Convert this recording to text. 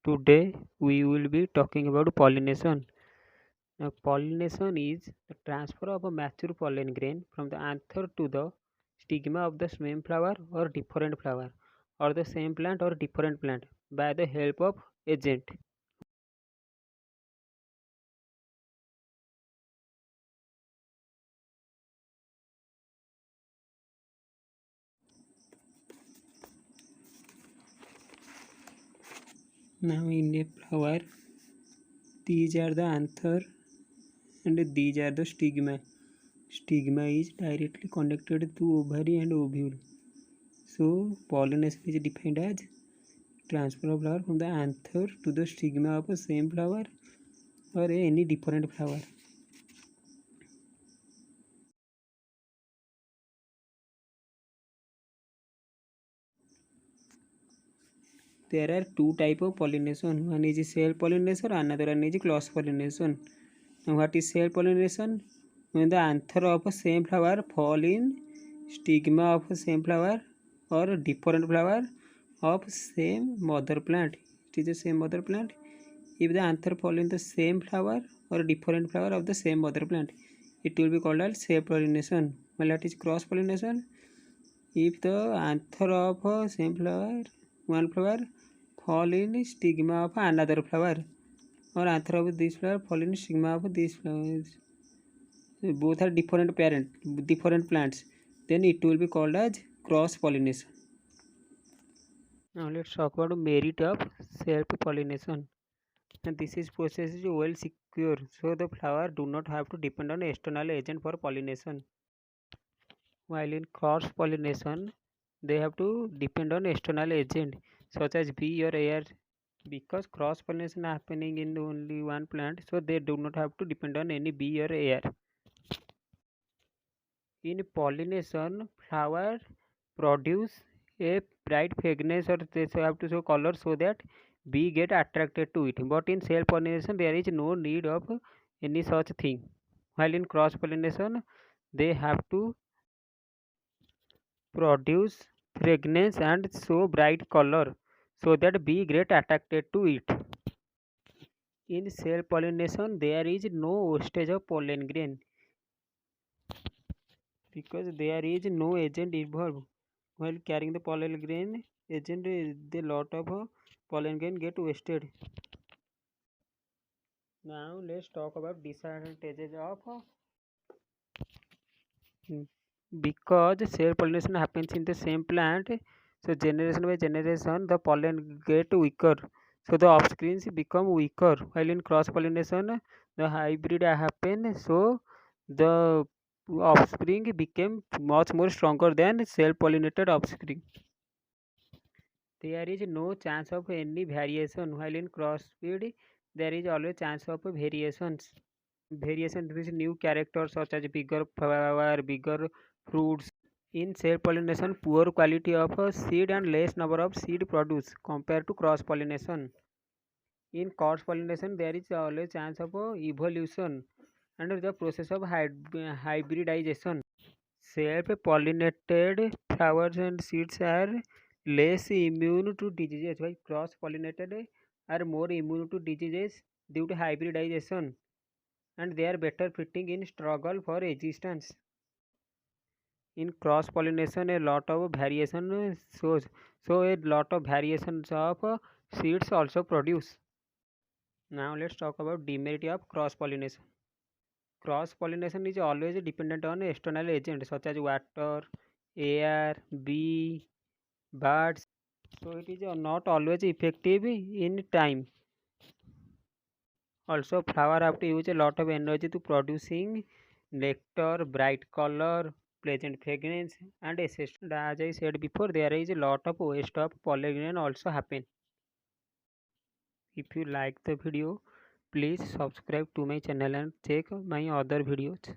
Today we will be talking about pollination. Now, pollination is the transfer of a mature pollen grain from the anther to the stigma of the same flower or different flower, or the same plant or different plant, by the help of agent. Now in a flower, these are the anther and these are the stigma. Stigma is directly connected to ovary and ovule. So pollination is defined as transfer of flower from the anther to the stigma of the same flower or any different flower. There are two type of pollination. One is self pollination, another one is cross pollination. Now, what is self pollination? When the anther of a same flower fall in stigma of a same flower or different flower of same mother plant. It is the same mother plant. If the anther fall in the same flower or different flower of the same mother plant, it will be called as self pollination. Well, that is cross pollination. If the anther of a same flower, one flower, fall in stigma of another flower, or anther of this flower fall in stigma of these flowers, both are different parent, different plants, then it will be called as cross pollination. Now let's talk about merit of self pollination. And this is process is well secure, so the flower do not have to depend on external agent for pollination. While in cross pollination, they have to depend on external agent such as bee or air. Because cross pollination happening in only one plant, so they do not have to depend on any bee or air. In pollination, flower produce a bright fragrance or they have to show color so that bee get attracted to it. But in self pollination, there is no need of any such thing. While in cross pollination, they have to produce fragrance and show bright color so that bee get attracted to it. In self pollination, there is no wastage of pollen grain because there is no agent involved. While carrying the pollen grain, agent the lot of pollen grain get wasted. Now let's talk about disadvantages of mm, because self pollination happens in the same plant. So generation by generation, the pollen get weaker. So the offsprings become weaker. While in cross pollination, the hybrid happen. So the offspring became much more stronger than self pollinated offspring. There is no chance of any variation, while in crossbreed there is always chance of variations. Variation with new characters such as bigger flower, bigger fruits. In self pollination, poor quality of a seed and less number of seed produced compared to cross pollination. In cross pollination, there is always chance of evolution under the process of hybridization. Self-pollinated flowers and seeds are less immune to diseases, while cross-pollinated are more immune to diseases due to hybridization, and they are better fitting in struggle for existence. In cross-pollination, a lot of variation shows, so a lot of variations of seeds also produce. Now let's talk about demerit of cross-pollination. Cross-pollination is always dependent on external agents such as water, air, bee, birds. So it is not always effective in time. Also, flower have to use a lot of energy to producing nectar, bright color, pleasant fragrance, and etc. As I said before, there is a lot of waste of pollen also happen. If you like the video, please subscribe to my channel and check my other videos.